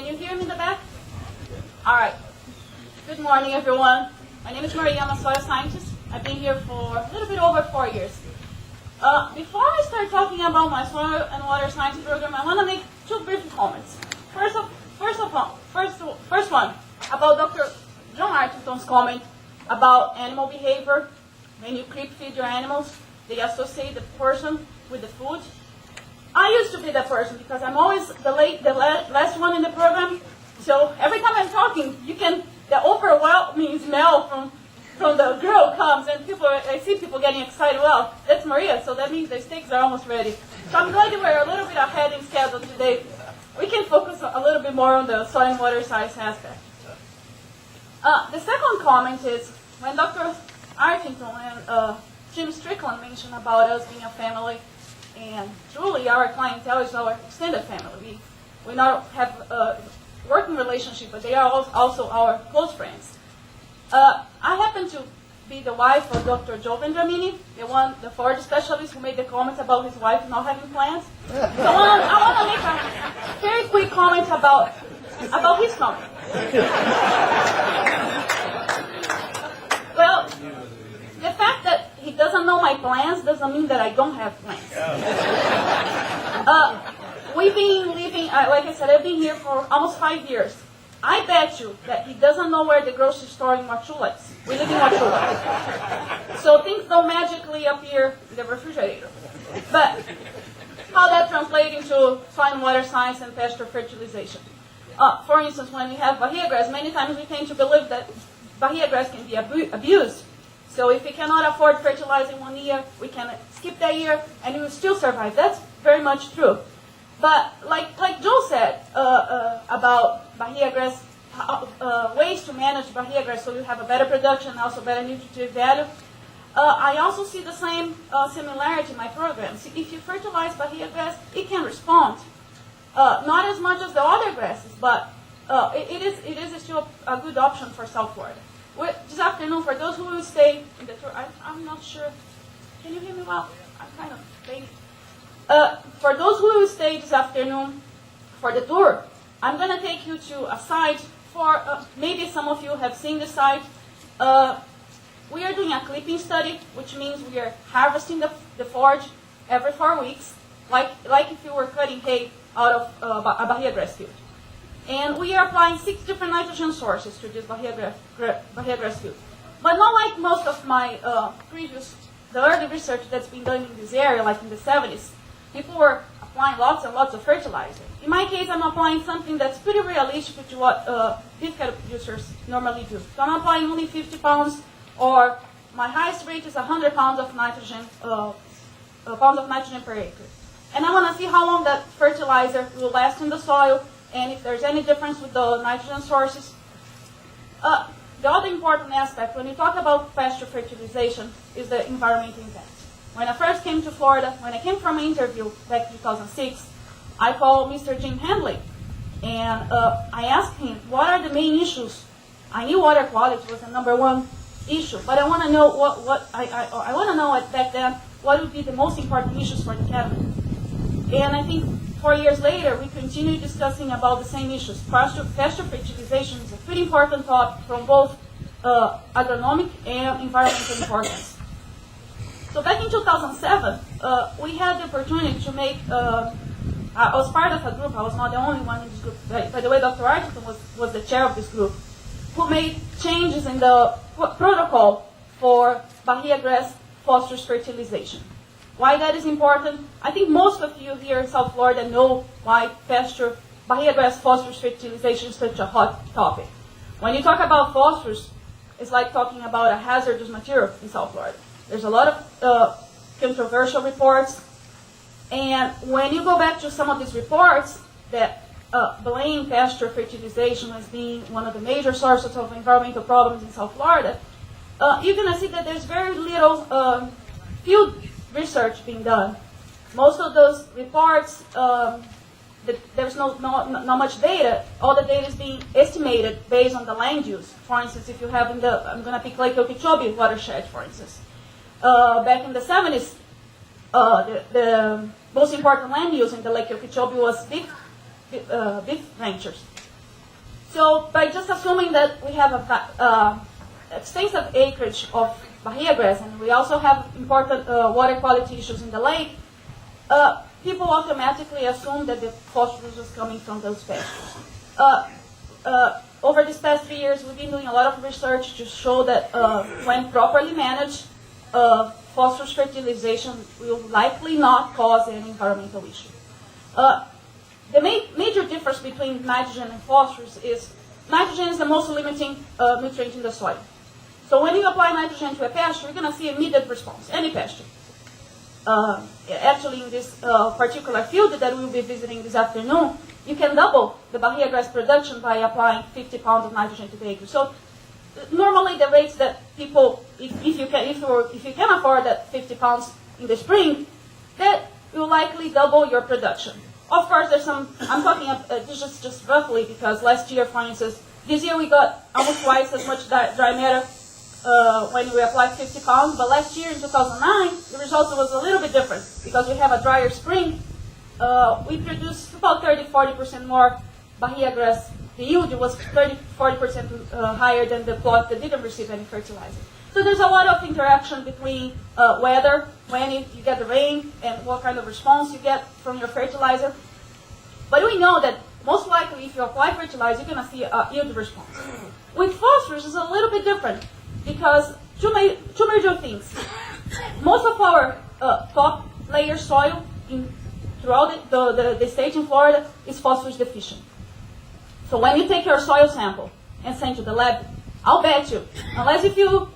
Can you hear me in the back? All right. Good morning, everyone. My name is Maria. I'm a soil scientist. I've been here for a little bit over 4 years. Before I start talking about my soil and water science program, I want to make two brief comments. First one, about Dr. John Artington's comment about animal behavior. When you creep feed your animals, they associate the person with the food. I used to be that person because I'm always the last one in the program. So every time I'm talking, the overwhelming smell from the grill comes, and I see people getting excited. Well, that's Maria, so that means the steaks are almost ready. So I'm glad we're a little bit ahead in schedule today. We can focus a little bit more on the soil and water science aspect. The second comment is when Dr. Artington and Jim Strickland mentioned about us being a family, and truly our clientele is our extended family. We not have a working relationship, but they are also our close friends. I happen to be the wife of Dr. Joe Vendramini, the Ford specialist who made the comment about his wife not having plans. So I want to make a very quick comment about his comment. Well, the fact that he doesn't know my plans doesn't mean that I don't have plans. We've been living, like I said, I've been here for almost 5 years. I bet you that he doesn't know where the grocery store in Wachula is. We live in Wachula. So things don't magically appear in the refrigerator. But how that translates into soil and water science and pasture fertilization. For instance, when we have bahia grass, many times we tend to believe that bahia grass can be abused. So if we cannot afford fertilizing 1 year, we can skip that year and we will still survive. That's very much true. But like Joe said about bahia grass, ways to manage bahia grass so you have a better production and also better nutritive value, I also see the same similarity in my program. See, if you fertilize bahia grass, it can respond. Not as much as the other grasses, but it is still a good option for South Florida. This afternoon, for those who will stay in the tour, I'm not sure. Can you hear me well? I'm kind of faint. For those who will stay this afternoon for the tour, I'm going to take you to a site for, maybe some of you have seen the site. We are doing a clipping study, which means we are harvesting the forage every 4 weeks, like if you were cutting hay out of a bahia grass field. And we are applying 6 different nitrogen sources to this bahia grass field. But not like most of my the early research that's been done in this area, like in the 70s. People were applying lots and lots of fertilizer. In my case, I'm applying something that's pretty realistic to what beef cattle producers normally do. So I'm applying only 50 pounds, or my highest rate is 100 pounds of nitrogen, per acre. And I want to see how long that fertilizer will last in the soil, and if there's any difference with the nitrogen sources. The other important aspect, when you talk about pasture fertilization, is the environmental impact. When I first came to Florida, when I came from an interview back in 2006, I called Mr. Jim Handley, and I asked him, what are the main issues? I knew water quality was the #1 issue, but I want to know I want to know back then what would be the most important issues for the cattlemen. And I think 4 years later, we continue discussing about the same issues. Pasture fertilization is a pretty important topic from both agronomic and environmental importance. So back in 2007, we had the opportunity to make, I was part of a group, I was not the only one in this group. By the way, Dr. Artington was the chair of this group, who made changes in the protocol for bahia grass phosphorus fertilization. Why that is important? I think most of you here in South Florida know why bahia grass phosphorus fertilization is such a hot topic. When you talk about phosphorus, it's like talking about a hazardous material in South Florida. There's a lot of controversial reports, and when you go back to some of these reports that blame pasture fertilization as being one of the major sources of environmental problems in South Florida, you're going to see that there's very little field research being done. Most of those reports, there's not much data. All the data is being estimated based on the land use. For instance, if you have I'm going to pick Lake Okeechobee watershed, for instance. Back in the 70s, the most important land use in the Lake Okeechobee was beef ranchers. So by just assuming that we have a extensive acreage of Bahia grass, and we also have important water quality issues in the lake, people automatically assume that the phosphorus is coming from those pastures. Over these past 3 years, we've been doing a lot of research to show that when properly managed, phosphorus fertilization will likely not cause any environmental issue. The major difference between nitrogen and phosphorus is nitrogen is the most limiting nutrient in the soil. So when you apply nitrogen to a pasture, you're going to see immediate response, any pasture. Actually, in this particular field that we'll be visiting this afternoon, you can double the Bahia grass production by applying 50 pounds of nitrogen to the acre. So normally the rates that people, if you can afford that 50 pounds in the spring, that will likely double your production. Of course, there's some, I'm talking just roughly, because last year, for instance, this year we got almost twice as much dry matter when we applied 50 pounds, but last year in 2009, the result was a little bit different, because we have a drier spring. We produced about 30-40% more Bahia grass. The yield was 30-40% higher than the plot that didn't receive any fertilizer. So there's a lot of interaction between weather, when you get the rain, and what kind of response you get from your fertilizer. But we know that most likely if you apply fertilizer, you're going to see a yield response. With phosphorus, it's a little bit different, because two major things. Most of our top layer soil throughout the state in Florida is phosphorus deficient. So when you take your soil sample and send to the lab, I'll bet you, unless if you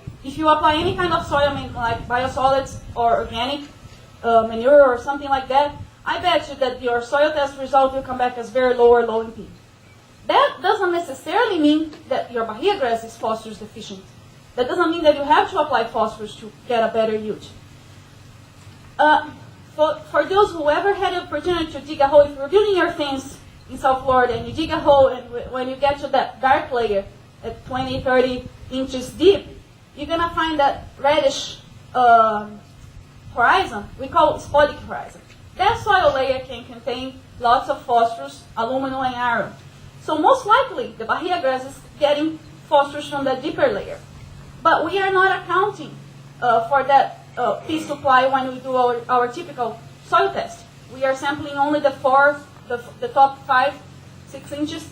apply any kind of soil, like biosolids or organic manure or something like that, I bet you that your soil test result will come back as very low or low in P. That doesn't necessarily mean that your Bahia grass is phosphorus deficient. That doesn't mean that you have to apply phosphorus to get a better yield. For those who ever had the opportunity to dig a hole, if you're building your fence in South Florida and you dig a hole, and when you get to that dark layer at 20, 30 inches deep, you're going to find that reddish horizon. We call it spodic horizon. That soil layer can contain lots of phosphorus, aluminum, and iron. So most likely, the Bahia grass is getting phosphorus from that deeper layer. But we are not accounting for that P supply when we do our typical soil test. We are sampling only the top 5, 6 inches.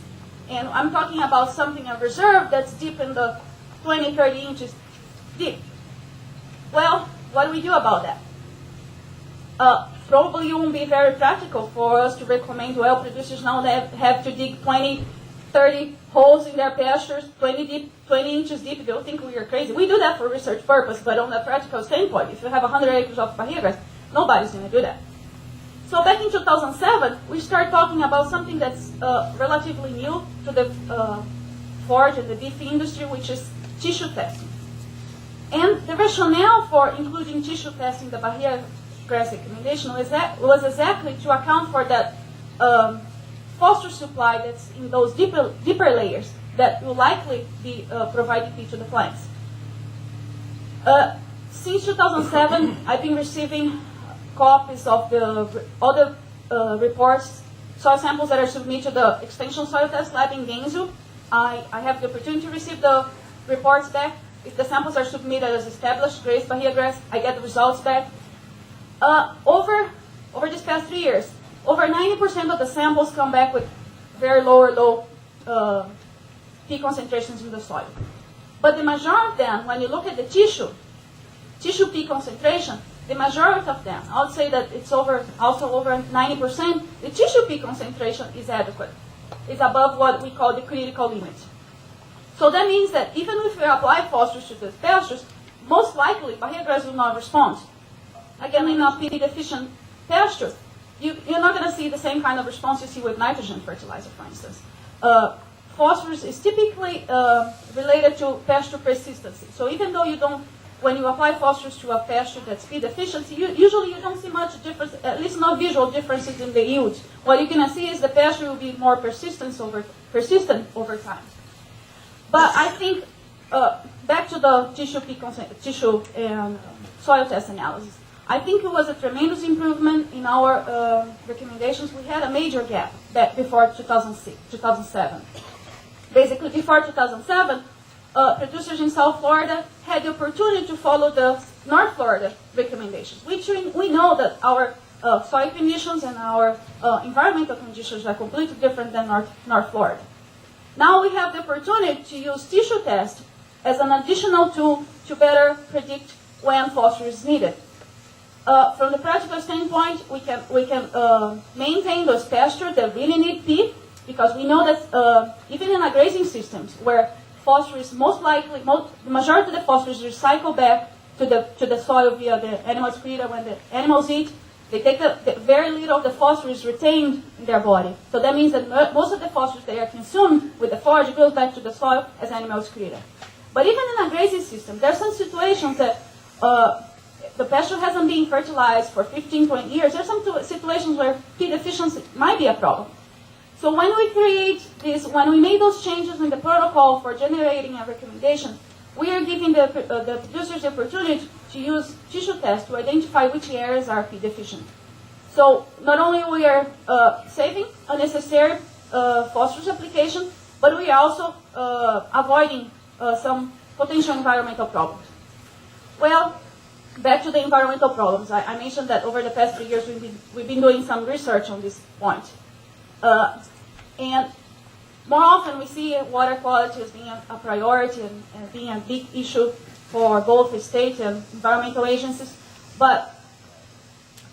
And I'm talking about something, a reserve that's deep in the 20, 30 inches deep. Well, what do we do about that? Probably it won't be very practical for us to recommend oil producers now that have to dig 20, 30 holes in their pastures, 20 inches deep. They'll think we are crazy. We do that for research purpose, but on a practical standpoint, if you have 100 acres of Bahia grass, nobody's going to do that. So back in 2007, we started talking about something that's relatively new to the forage and the beef industry, which is tissue testing. And the rationale for including tissue testing in the Bahia grass recommendation was exactly to account for that phosphorus supply that's in those deeper layers that will likely be providing feed to the plants. Since 2007, I've been receiving copies of the other reports, soil samples that are submitted to the Extension Soil Test Lab in Gainesville. I have the opportunity to receive the reports back. If the samples are submitted as established grazed Bahia grass, I get the results back. Over these past 3 years, over 90% of the samples come back with very low or low P concentrations in the soil. But the majority of them, when you look at the tissue P concentration, the majority of them, I would say that it's also over 90%, the tissue P concentration is adequate. It's above what we call the critical limit. So that means that even if we apply phosphorus to the pastures, most likely Bahia grass will not respond. Again, in a P deficient pasture, you're not going to see the same kind of response you see with nitrogen fertilizer, for instance. Phosphorus is typically related to pasture persistency. So even though when you apply phosphorus to a pasture that's P deficient, usually you don't see much difference, at least no visual differences in the yields. What you're going to see is the pasture will be more persistent over time. But I think, back to the tissue and soil test analysis, I think it was a tremendous improvement in our recommendations. We had a major gap back before 2007. basically before 2007, producers in South Florida had the opportunity to follow the North Florida recommendations, which we know that our soil conditions and our environmental conditions are completely different than North Florida. Now we have the opportunity to use tissue test as an additional tool to better predict when phosphorus is needed. From the practical standpoint, we can maintain those pastures that really need P, because we know that even in our grazing systems, where phosphorus most likely, the majority of the phosphorus is recycled back to the soil via the animal excreta when the animals eat, they take very little of the phosphorus retained in their body. So that means that most of the phosphorus they are consumed with the forage goes back to the soil as animal excreta. But even in a grazing system, there are some situations that the pasture hasn't been fertilized for 15, 20 years. There are some situations where P deficiency might be a problem. So when we create this, when we make those changes in the protocol for generating a recommendation, we are giving the producers the opportunity to use tissue tests to identify which areas are P deficient. So not only we are saving unnecessary phosphorus application, but we are also avoiding some potential environmental problems. Well, back to the environmental problems. I mentioned that over the past 3 years we've been doing some research on this point. And more often we see water quality as being a priority and being a big issue for both the state and environmental agencies. But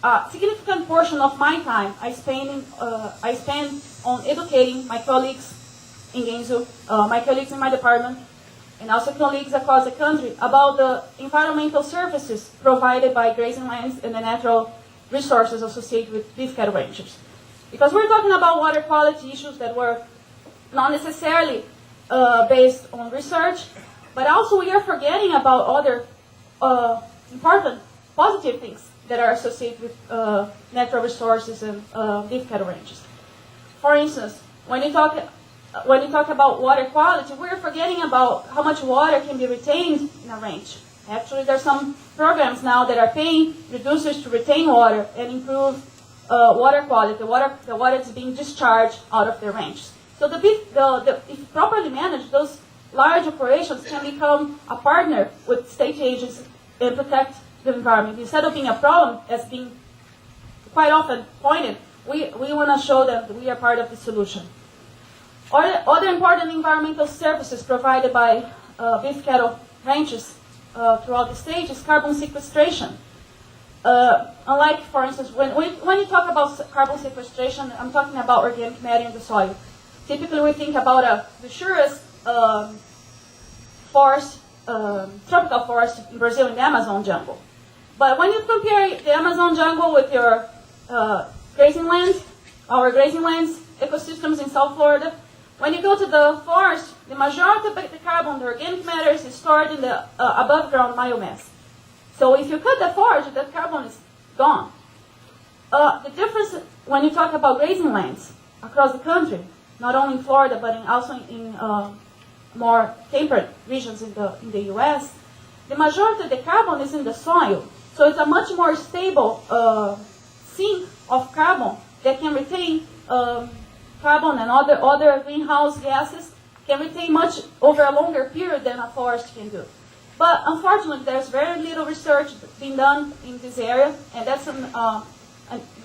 a significant portion of my time I spend on educating my colleagues in Genzo, my colleagues in my department, and also colleagues across the country about the environmental services provided by grazing lands and the natural resources associated with beef cattle ranchers. Because we're talking about water quality issues that were not necessarily based on research, but also we are forgetting about other important positive things that are associated with natural resources and beef cattle ranches. For instance, when you talk about water quality, we're forgetting about how much water can be retained in a range. Actually, there are some programs now that are paying producers to retain water and improve water quality, the water that's being discharged out of their range. So if properly managed, those large operations can become a partner with state agencies and protect the environment. Instead of being a problem, as being quite often pointed, we want to show that we are part of the solution. Other important environmental services provided by beef cattle ranches throughout the state is carbon sequestration. Unlike, for instance, when you talk about carbon sequestration, I'm talking about organic matter in the soil. Typically, we think about the surest forest, tropical forest in Brazil, in the Amazon jungle. But when you compare the Amazon jungle with your grazing lands, our grazing lands, ecosystems in South Florida, when you go to the forest, the majority of the carbon, the organic matter, is stored in the above ground biomass. So if you cut the forest, that carbon is gone. The difference when you talk about grazing lands across the country, not only in Florida but also in more temperate regions in the U.S., the majority of the carbon is in the soil. So it's a much more stable sink of carbon that can retain carbon and other greenhouse gases, can retain much over a longer period than a forest can do. But unfortunately, there's very little research being done in this area, and that's a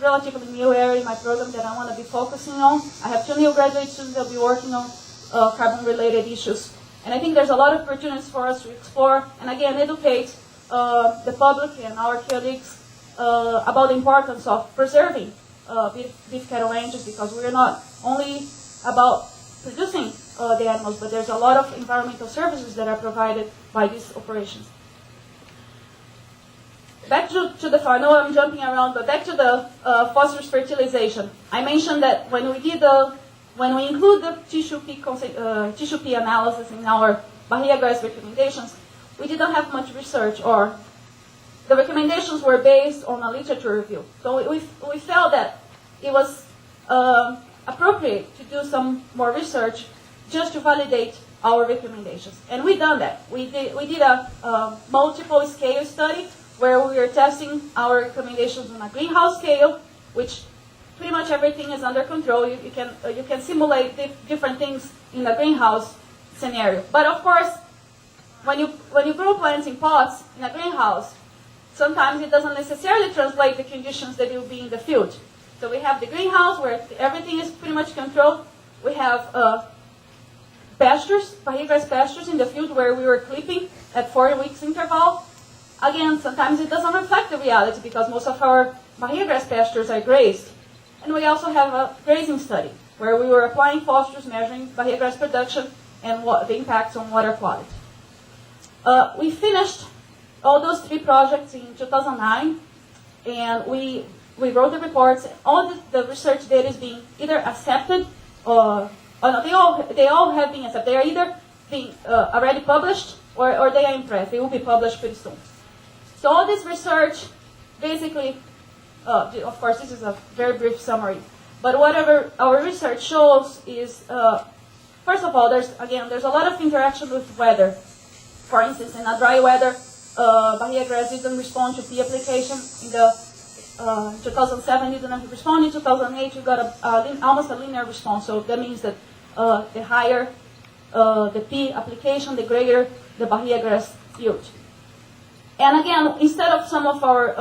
relatively new area in my program that I want to be focusing on. I have 2 new graduate students that will be working on carbon-related issues. And I think there's a lot of opportunities for us to explore and, again, educate the public and our colleagues about the importance of preserving beef cattle ranges, because we're not only about producing the animals, but there's a lot of environmental services that are provided by these operations. Back to the, I know I'm jumping around, but back to the phosphorus fertilization. I mentioned that when we include the tissue P analysis in our Bahia grass recommendations, we didn't have much research, or the recommendations were based on a literature review. So we felt that it was appropriate to do some more research just to validate our recommendations. And we done that. We did a multiple scale study where we were testing our recommendations on a greenhouse scale, which pretty much everything is under control. You can simulate different things in the greenhouse scenario. But of course, when you grow plants in pots in a greenhouse, sometimes it doesn't necessarily translate the conditions that will be in the field. So we have the greenhouse where everything is pretty much controlled. We have pastures, barrier grass pastures in the field where we were clipping at 4 weeks interval. Again, sometimes it doesn't reflect the reality because most of our barrier grass pastures are grazed. And we also have a grazing study where we were applying phosphorus, measuring barrier grass production and what the impacts on water quality. We finished all those 3 projects in 2009, and we wrote the reports. All the research data is being either accepted or no, they all have been accepted. They are either being already published or they are in press. They will be published pretty soon. So all this research, basically, of course, this is a very brief summary. But whatever our research shows is, first of all, there's a lot of interaction with weather. For instance, in a dry weather, barrier grass didn't respond to P application. In the 2007, it didn't respond. In 2008, we got almost a linear response. So that means that the higher the P application, the greater the barrier grass yield. And again, instead of some of our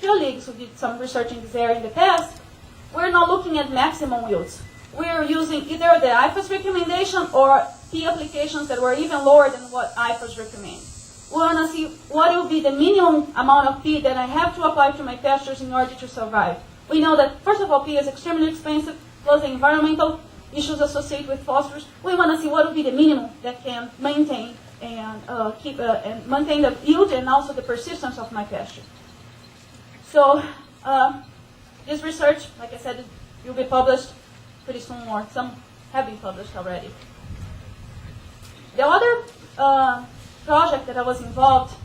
colleagues who did some research in this area in the past, we're not looking at maximum yields. We're using either the IFAS recommendation or P applications that were even lower than what IFAS recommend. We want to see what will be the minimum amount of P that I have to apply to my pastures in order to survive. We know that, first of all, P is extremely expensive, plus the environmental issues associated with phosphorus. We want to see what will be the minimum that can maintain and maintain the yield and also the persistence of my pasture. So this research, like I said, will be published pretty soon, or some have been published already. The other project that I was involved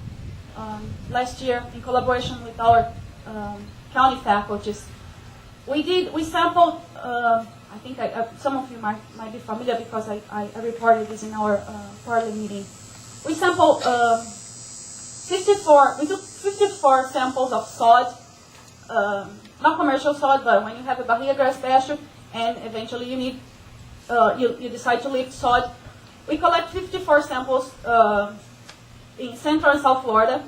last year in collaboration with our county faculties, we sampled, I think some of you might be familiar because I reported this in our quarterly meeting. We sampled we took 54 samples of sod, not commercial sod, but when you have a barrier grass pasture and eventually you need, you decide to leave sod. We collect 54 samples in Central and South Florida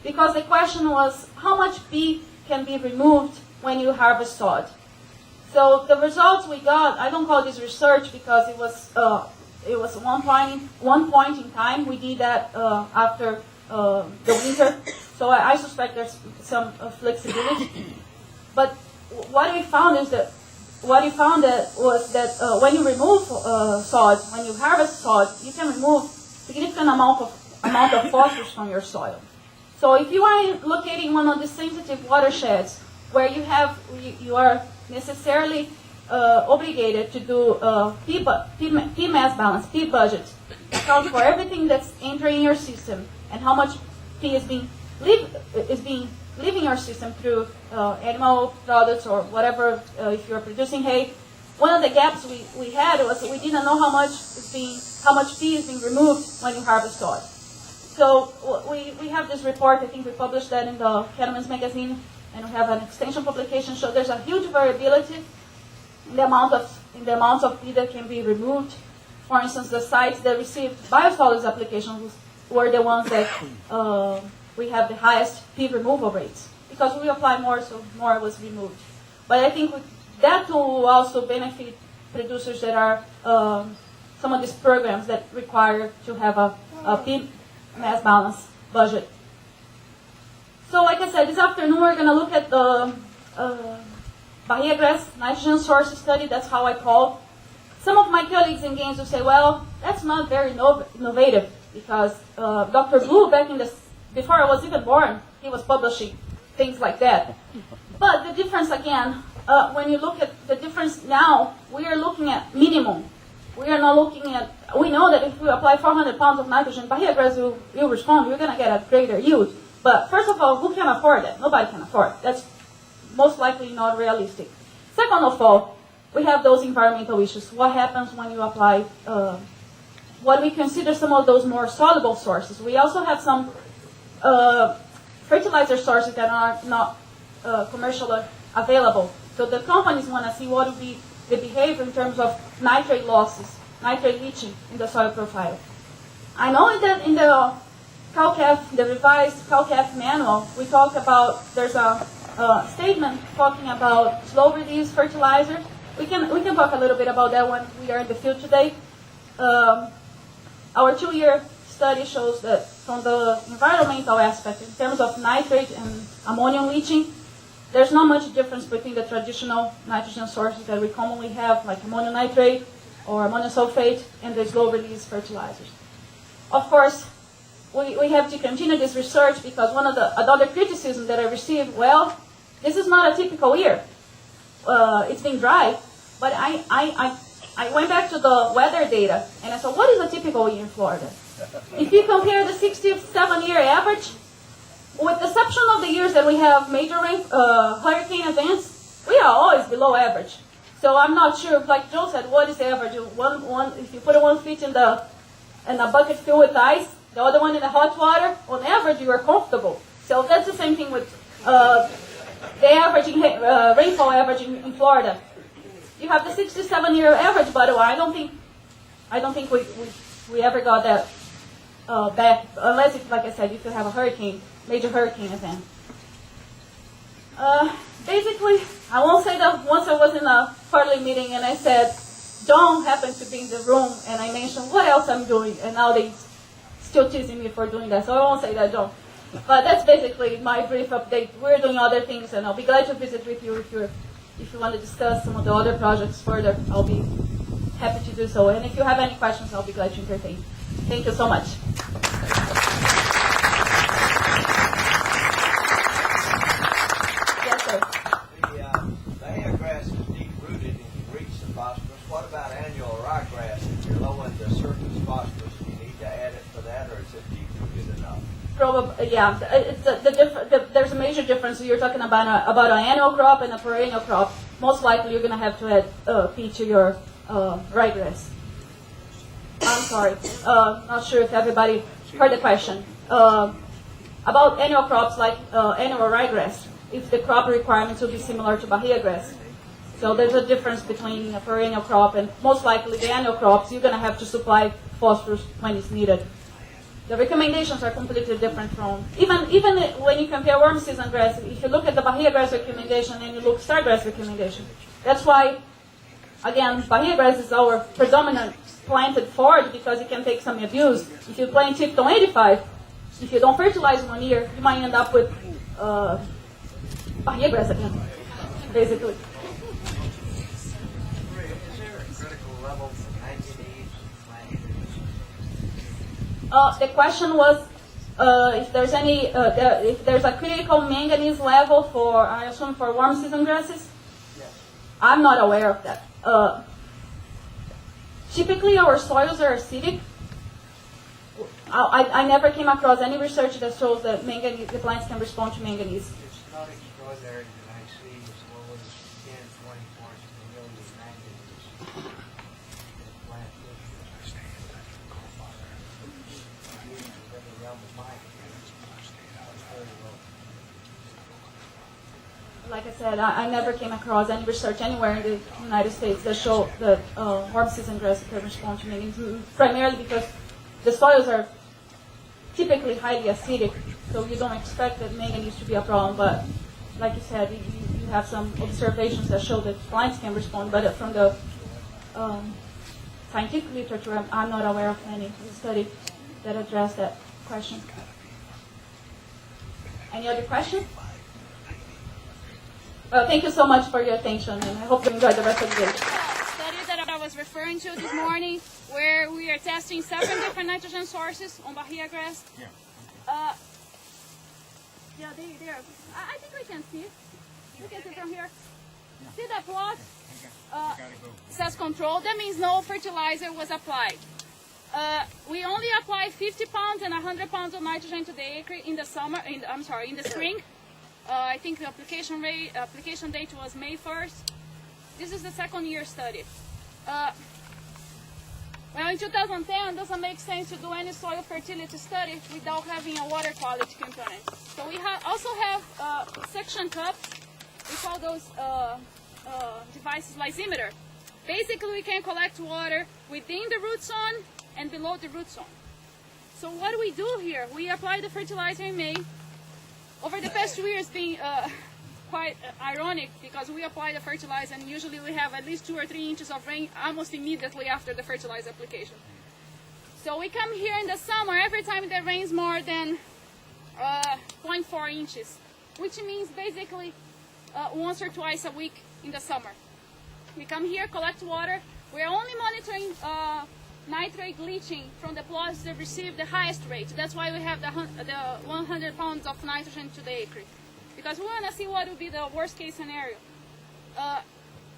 because the question was how much P can be removed when you harvest sod. So the results we got, I don't call this research because it was one point in time. We did that after the winter, so I suspect there's some flexibility. But what we found was that when you remove sod, when you harvest sod, you can remove significant amount of phosphorus from your soil. So if you are located in one of the sensitive watersheds where you are necessarily obligated to do P mass balance, P budget, account for everything that's entering your system and how much P is being leaving your system through animal products or whatever, if you're producing hay. One of the gaps we had was we didn't know how much P is being removed when you harvest sod. So we have this report. I think we published that in the Cattleman's magazine, and we have an extension publication. So there's a huge variability in the amount of P that can be removed. For instance, the sites that received biosolids applications were the ones that we have the highest P removal rates because we apply more, so more was removed. But I think that will also benefit producers that are some of these programs that require to have a P mass balance budget. So like I said, this afternoon we're going to look at the barrier grass nitrogen source study. That's how I call. Some of my colleagues in games will say, well, that's not very innovative because Dr. Blue, before I was even born, he was publishing things like that. But the difference again, when you look at the difference now, we are looking at minimum. We are not looking at, we know that if we apply 400 pounds of nitrogen, barrier grass will respond, we're going to get a greater yield. But first of all, who can afford that? Nobody can afford it. That's most likely not realistic. Second of all, we have those environmental issues. What happens when you apply, what we consider some of those more soluble sources. We also have some fertilizer sources that are not commercially available. So the companies want to see what will be the behavior in terms of nitrate losses, nitrate leaching in the soil profile. I know that in the CalCAF, the revised CalCAF manual, we talk about, there's a statement talking about slow release fertilizer. We can talk a little bit about that when we are in the field today. Our 2-year study shows that from the environmental aspect, in terms of nitrate and ammonium leaching, there's not much difference between the traditional nitrogen sources that we commonly have, like ammonium nitrate or ammonium sulfate, and the slow release fertilizers. Of course, we have to continue this research because one of the other criticisms that I received, well, this is not a typical year. It's been dry, but I went back to the weather data and I said, what is a typical year in Florida? If you compare the 67-year average, with the exception of the years that we have major hurricane events, we are always below average. So I'm not sure, like Joe said, what is the average? If you put 1 foot in a bucket filled with ice, the other one in the hot water, on average you are comfortable. So that's the same thing with the averaging rainfall average in Florida. You have the 67-year average, but I don't think we ever got that back, unless, like I said, if you have a major hurricane event. Basically, I won't say that once I was in a quarterly meeting and I said, John happened to be in the room and I mentioned what else I'm doing, and now they still teasing me for doing that, so I won't say that, John. But that's basically my brief update. We're doing other things, and I'll be glad to visit with you if you want to discuss some of the other projects further. I'll be happy to do so. And if you have any questions, I'll be glad to entertain. Thank you so much. Yes, sir. The hairgrass is deep-rooted and can reach the phosphorus. What about annual ryegrass? If you're low in the surface phosphorus, do you need to add it for that, or is it deep-rooted enough? Probably, yeah. There's a major difference. You're talking about an annual crop and a perennial crop. Most likely, you're going to have to add P to your ryegrass. I'm sorry. Not sure if everybody heard the question. About annual crops like annual ryegrass, if the crop requirements will be similar to bahia grass. So there's a difference between a perennial crop and most likely the annual crops. You're going to have to supply phosphorus when it's needed. The recommendations are completely different from, even when you compare warm season grass, if you look at the bahia grass recommendation and you look stargrass recommendation, that's why, again, bahia grass is our predominant planted forage because it can take some abuse. If you plant Tipton 85, if you don't fertilize 1 year, you might end up with bahia grass again, basically. Is there a critical level for manganese planting? The question was if there's if there's a critical manganese level for, I assume, for warm season grasses. Yes. I'm not aware of that. Typically, our soils are acidic. I never came across any research that shows that the plants can respond to manganese. It's not extraordinary that I see as low as 10, 20 parts per million manganese in plant tissue. Within the realm of my experience, it's very low. Like I said, I never came across any research anywhere in the United States that show that warm season grass can respond to manganese, primarily because the soils are typically highly acidic, so you don't expect that manganese to be a problem. But like you said, you have some observations that show that plants can respond, but from the scientific literature, I'm not aware of any study that addressed that question. Any other questions? Well, thank you so much for your attention, and I hope you enjoy the rest of the day. Study that I was referring to this morning, where we are testing 7 different nitrogen sources on bahia grass. Yeah. Yeah, they are. I think we can see. You can see from here. Yeah. See that plot? Says control. That means no fertilizer was applied. We only apply 50 pounds and 100 pounds of nitrogen to the acre in the summer. In the spring. I think the application date was May 1st. This is the 2nd year study. Well, in 2010, it doesn't make sense to do any soil fertility study without having a water quality component. So we also have suction cups. We call those device is lysimeter. Basically, we can collect water within the root zone and below the root zone. So what do we do here? We apply the fertilizer in May. Over the past 2 years, being quite ironic because we apply the fertilizer and usually we have at least 2 or 3 inches of rain almost immediately after the fertilizer application. So we come here in the summer every time it rains more than 0.4 inches, which means basically once or twice a week in the summer. We come here, collect water. We're only monitoring nitrate leaching from the plots that receive the highest rate. That's why we have the 100 pounds of nitrogen to the acre. Because we want to see what would be the worst case scenario.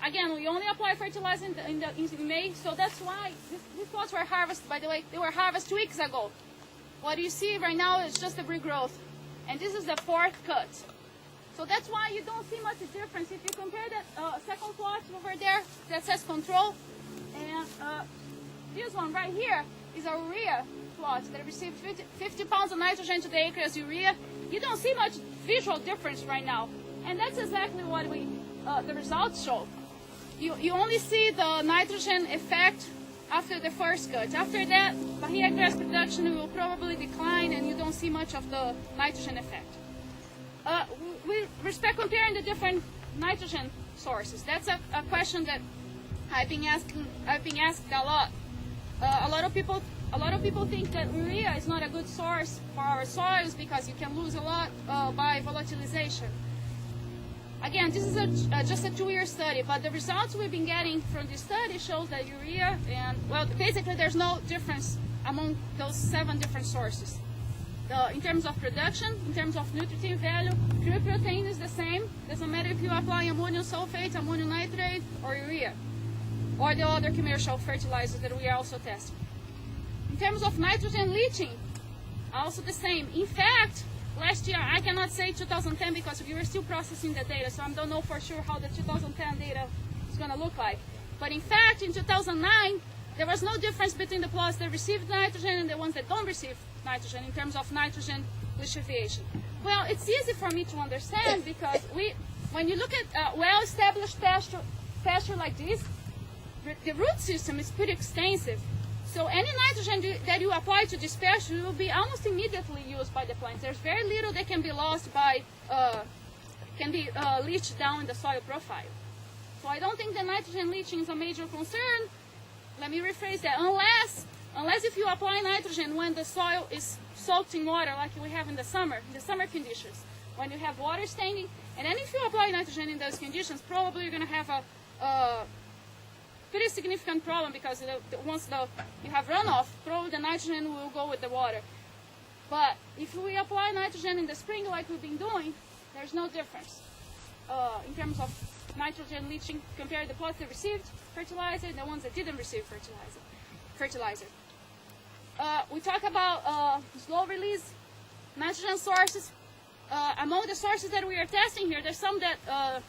Again, we only apply fertilizer in May, so that's why these plots were harvested, by the way, they were harvested 2 weeks ago. What you see right now is just a regrowth. And this is the 4th cut. So that's why you don't see much difference. If you compare that second plot over there that says control, and this one right here is a urea plot that received 50 pounds of nitrogen to the acre as urea. You don't see much visual difference right now. And that's exactly what the results show. You only see the nitrogen effect after the first cut. After that, Bahia grass production will probably decline and you don't see much of the nitrogen effect. With respect comparing the different nitrogen sources, that's a question that I've been asked a lot. A lot of people think that urea is not a good source for our soils because you can lose a lot by volatilization. Again, this is just a 2-year study, but the results we've been getting from this study shows that urea and, well, basically there's no difference among those 7 different sources. In terms of production, in terms of nutrient value, crude protein is the same. Doesn't matter if you apply ammonium sulfate, ammonium nitrate, or urea, or the other commercial fertilizers that we are also testing. In terms of nitrogen leaching, also the same. In fact, last year, I cannot say 2010 because we were still processing the data, so I don't know for sure how the 2010 data is going to look like. But in fact, in 2009, there was no difference between the plots that received nitrogen and the ones that don't receive nitrogen in terms of nitrogen lixiviation. Well, it's easy for me to understand because when you look at well-established pasture like this, the root system is pretty extensive. So any nitrogen that you apply to this pasture will be almost immediately used by the plants. There's very little that can be lost by, leached down in the soil profile. So I don't think the nitrogen leaching is a major concern. Let me rephrase that. Unless if you apply nitrogen when the soil is soaked in water like we have in the summer conditions, when you have water standing, and then if you apply nitrogen in those conditions, probably you're going to have a pretty significant problem because once you have runoff, probably the nitrogen will go with the water. But if we apply nitrogen in the spring like we've been doing, there's no difference in terms of nitrogen leaching compared to the plots that received fertilizer and the ones that didn't receive fertilizer. We talk about slow release nitrogen sources. Among the sources that we are testing here, there's some that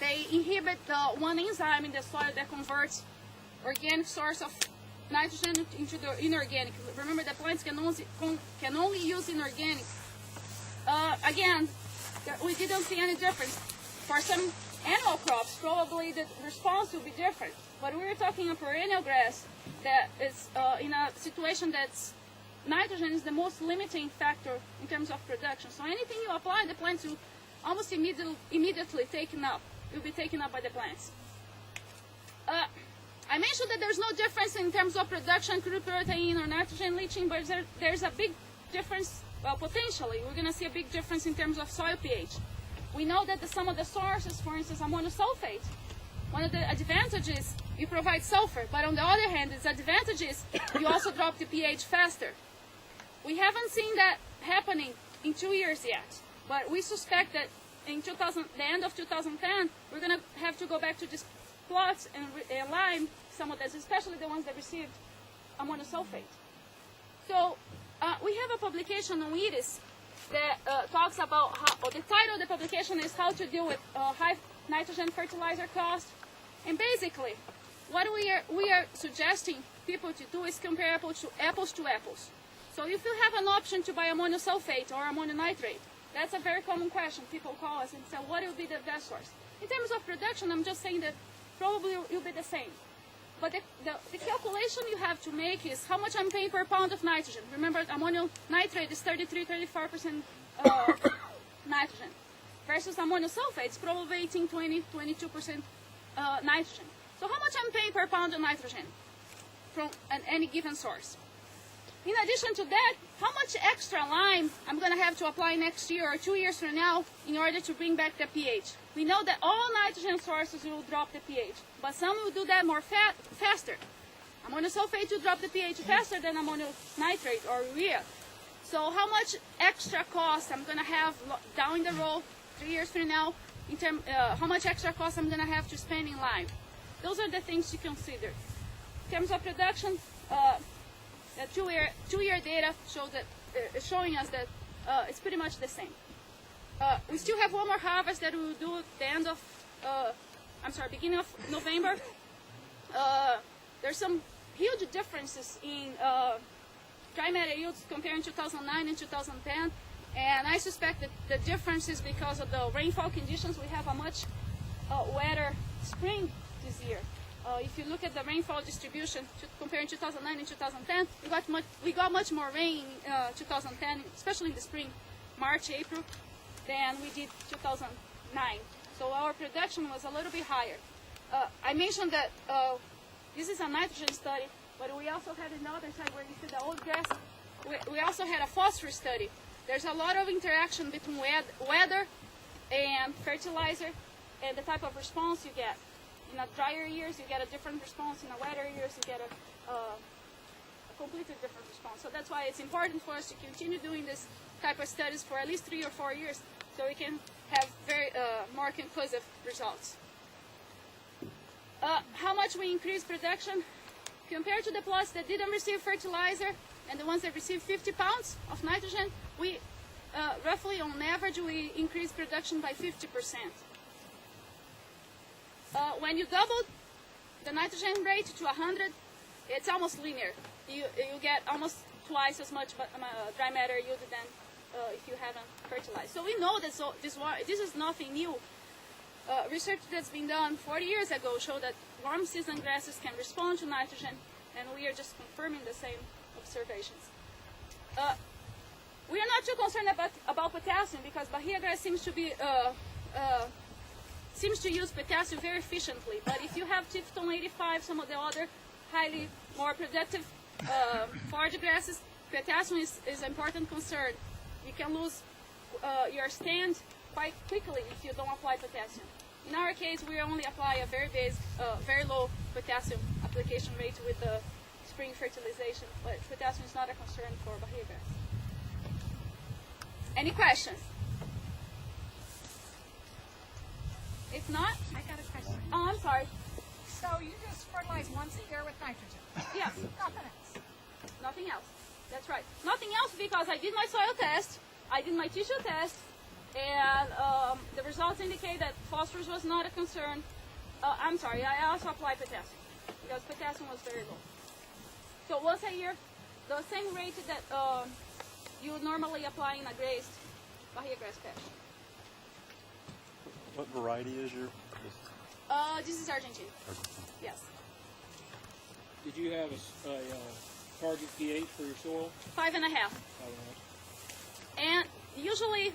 they inhibit one enzyme in the soil that converts organic source of nitrogen into the inorganic. Remember that plants can only use inorganic. Again, we didn't see any difference. For some animal crops, probably the response will be different. But we were talking a perennial grass that is in a situation that's nitrogen is the most limiting factor in terms of production. So anything you apply, the plants will almost immediately taken up. Will be taken up by the plants. I mentioned that there's no difference in terms of production, crude protein, or nitrogen leaching, but there's a big difference. Well, potentially, we're going to see a big difference in terms of soil pH. We know that some of the sources, for instance, ammonium sulfate, one of the advantages, you provide sulfur, but on the other hand, its advantage is you also drop the pH faster. We haven't seen that happening in 2 years yet, but we suspect that in the end of 2010, we're going to have to go back to these plots and lime some of those, especially the ones that received ammonium sulfate. So we have a publication on IFAS that talks about how, the title of the publication is How to Deal with High Nitrogen Fertilizer Cost. And basically, what we are suggesting people to do is compare apples to apples. So if you have an option to buy ammonium sulfate or ammonium nitrate, that's a very common question. People call us and say, what will be the best source? In terms of production, I'm just saying that probably will be the same. But the calculation you have to make is how much I'm paying per pound of nitrogen. Remember, ammonium nitrate is 33-34% nitrogen versus ammonium sulfate is probably 18, 20, 22% nitrogen. So how much I'm paying per pound of nitrogen from any given source? In addition to that, how much extra lime I'm going to have to apply next year or 2 years from now in order to bring back the pH. We know that all nitrogen sources will drop the pH, but some will do that more faster. Ammonium sulfate will drop the pH faster than ammonium nitrate or urea. So how much extra cost I'm going to have down the road 3 years from now, how much extra cost I'm going to have to spend in lime. Those are the things to consider. In terms of production, the two-year data shows that showing us that it's pretty much the same. We still have one more harvest that we will do at the end of, beginning of November. There's some huge differences in dry matter yields comparing 2009 and 2010, and I suspect that the difference is because of the rainfall conditions. We have a much wetter spring this year. If you look at the rainfall distribution comparing 2009 and 2010, we got much more rain in 2010, especially in the spring, March, April, than we did 2009. So our production was a little bit higher. I mentioned that this is a nitrogen study, but we also had another side where you see the old grass. We also had a phosphorus study. There's a lot of interaction between weather and fertilizer and the type of response you get. In a drier years, you get a different response. In a wetter years, you get a completely different response. So that's why it's important for us to continue doing this type of studies for at least 3 or 4 years, so we can have very more conclusive results. How much we increase production compared to the plots that didn't receive fertilizer and the ones that received 50 pounds of nitrogen, we roughly on average we increase production by 50%. When you double the nitrogen rate to 100, it's almost linear. You get almost twice as much dry matter yield than if you haven't fertilized. So we know that this is nothing new. Research that's been done 40 years ago showed that warm season grasses can respond to nitrogen, and we are just confirming the same observations. We are not too concerned about potassium because Bahia grass seems to use potassium very efficiently. But if you have Tifton 85, some of the other highly more productive forage grasses, potassium is an important concern. You can lose your stand quite quickly if you don't apply potassium. In our case, we only apply a very low potassium application rate with the spring fertilization, but potassium is not a concern for Bahia grass. Any questions? If not, I got a question. oh, I'm sorry. So you just fertilize once a year with nitrogen? Yes, Nothing else? nothing else. That's right. Nothing else because I did my soil test, I did my tissue test, and the results indicate that phosphorus was not a concern. I'm sorry, I also applied potassium because potassium was very low. So once a year, the same rate that you would normally apply in a grazed Bahia grass patch. What variety is your? This is Argentine. Yes. Did you have a target pH for your soil? 5.5. And usually,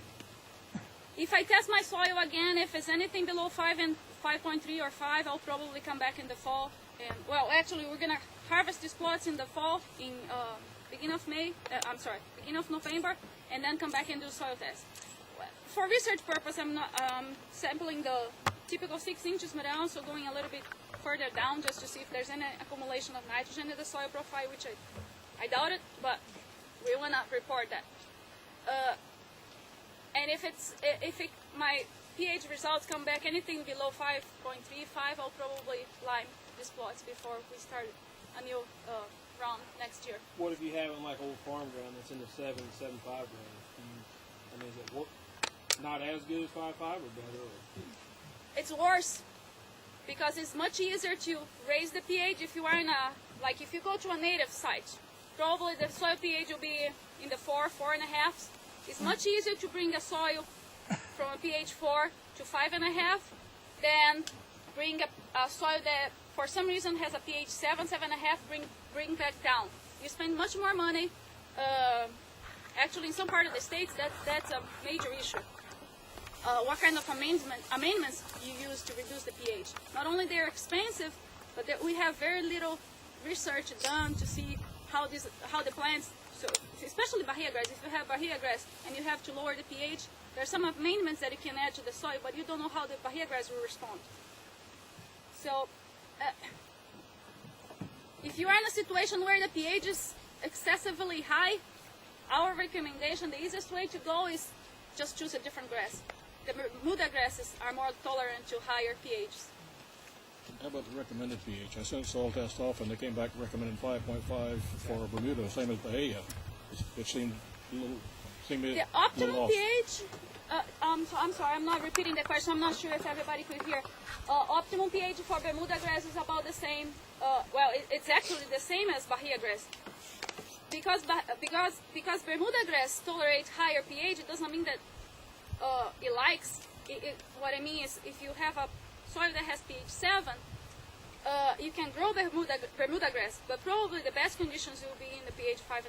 if I test my soil again, if it's anything below 5 and 5.3 or 5, I'll probably come back in the fall. And well, actually, we're gonna harvest these plots in the fall, in beginning of beginning of November, and then come back and do soil test. For research purpose, I'm not sampling the typical 6 inches, but I'm also going a little bit further down just to see if there's any accumulation of nitrogen in the soil profile, which I doubt it, but we want to report that. And if my pH results come back anything below 5.35, I'll probably lime these plots before we start a new round next year. What if you have in like old farm ground that's in the 7.75 range? I mean, is it not as good as 5.5 or better? It's worse because it's much easier to raise the pH if you are in if you go to a native site. Probably the soil pH will be in the 4.5. It's much easier to bring a soil from a pH 4 to 5.5 then bring a soil that for some reason has a pH 7, 7.5, bring that down. You spend much more money. Actually, in some part of the states, that's a major issue. What kind of amendments you use to reduce the pH. Not only they're expensive, but we have very little research done to see how the plants, so especially Bahia grass, if you have Bahia grass and you have to lower the pH, there are some amendments that you can add to the soil, but you don't know how the Bahia grass will respond. So, if you are in a situation where the pH is excessively high, our recommendation, the easiest way to go is just choose a different grass. The Bermuda grasses are more tolerant to higher pHs. How about the recommended pH? I sent soil test off and they came back recommending 5.5 for Bermuda, same as Bahia. It seemed a little, the optimal pH, I'm sorry, I'm not repeating the question. I'm not sure if everybody could hear. Optimum pH for Bermuda grass is about the same. Well, it's actually the same as Bahia grass. Because Bermuda grass tolerates higher pH, it doesn't mean that it likes. What I mean is, if you have a soil that has pH 7, you can grow Bermuda grass, but probably the best conditions will be in the pH 5.5.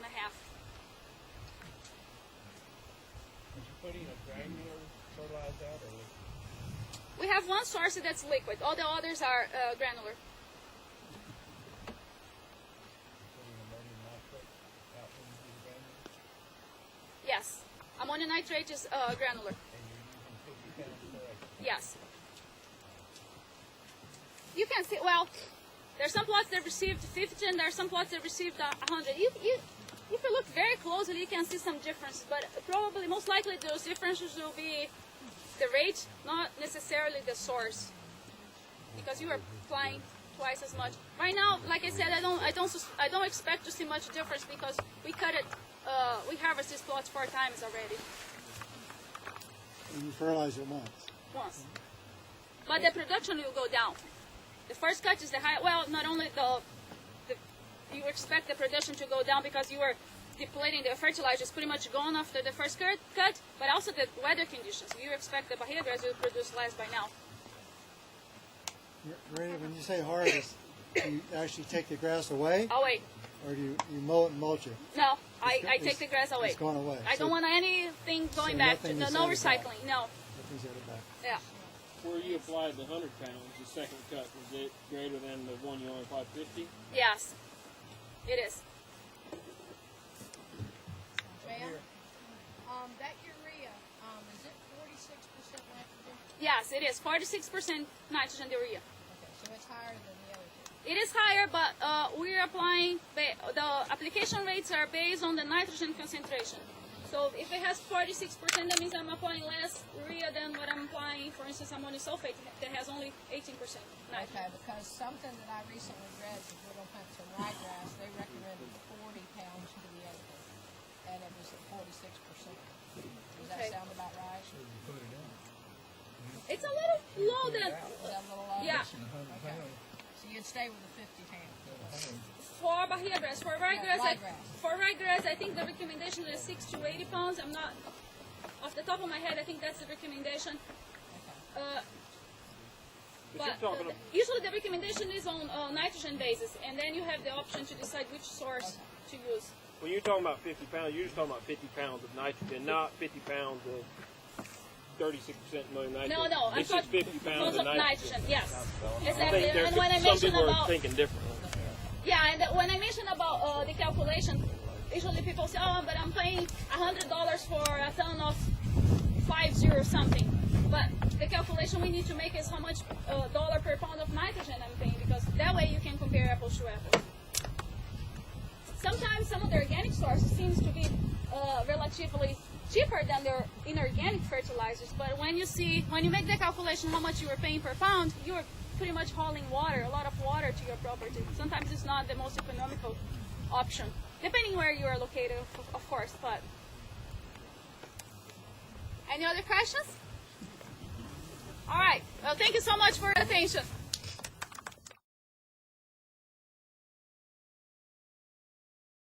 Did you put in a granular fertilizer out or liquid? We have one source that's liquid. All the others are granular. Yes. Ammonium nitrate is granular. Yes. You can see, well, there's some plots that received 50 and there are some plots that received 100. If you look very closely, you can see some difference, but probably, most likely, those differences will be the rate, not necessarily the source, because you are applying twice as much. Right now, like I said, I don't expect to see much difference because we cut it. We harvest these plots 4 times already. And you fertilize it Once. But the production will go down. The first cut is the high. Well, not only you expect the production to go down because you are depleting the fertilizer is pretty much gone after the first cut, but also the weather conditions. You expect the Bahia grass will produce less by now. Ray, when you say harvest, do you actually take the grass away? Away. Or do you mow it and mulch it? No, I take the grass away. It's gone away. I don't want anything going back. No recycling. No. Nothing's added back. Yeah. Where you applied the 100 pounds, the second cut, was it greater than the one you only applied 50? Yes, it is. Ma'am, that urea, is it 46% nitrogen? Yes, it is 46% nitrogen urea. Okay, so it's higher than the other two. It is higher, but we're applying, the application rates are based on the nitrogen concentration. So if it has 46%, that means I'm applying less urea than what I'm applying, for instance, ammonium sulfate that has only 18% nitrogen. Okay, because something that I recently read was Little Hunter ryegrass, they recommended 40 pounds to the acre, and it was at 46%. Does that sound about right? It's a little low than, Is that a little low? yeah, Okay. So you'd stay with the 50 pounds. for Bahia grass. For ryegrass, Ryegrass. I think the recommendation is 60 to 80 pounds. I'm not, off the top of my head, I think that's the recommendation. But usually the recommendation is on nitrogen basis, and then you have the option to decide which source to use. When you're talking about 50 pounds, you're just talking about 50 pounds of nitrogen, not 50 pounds of 36% million nitrogen. No, I'm it's just 50 pounds of nitrogen. Yes, I exactly. think And when I some mentioned people are about thinking differently. yeah, and when I mentioned about the calculation, usually people say, "Oh, but I'm paying $100 for a ton of 50 something." But the calculation we need to make is how much dollar per pound of nitrogen I'm paying, because that way you can compare apples to apples. Sometimes some of the organic sources seems to be relatively cheaper than their inorganic fertilizers, but when you make the calculation how much you are paying per pound, you are pretty much hauling water, a lot of water to your property. Sometimes it's not the most economical option, depending where you are located, of course. But any other questions? All right. Well, thank you so much for your attention.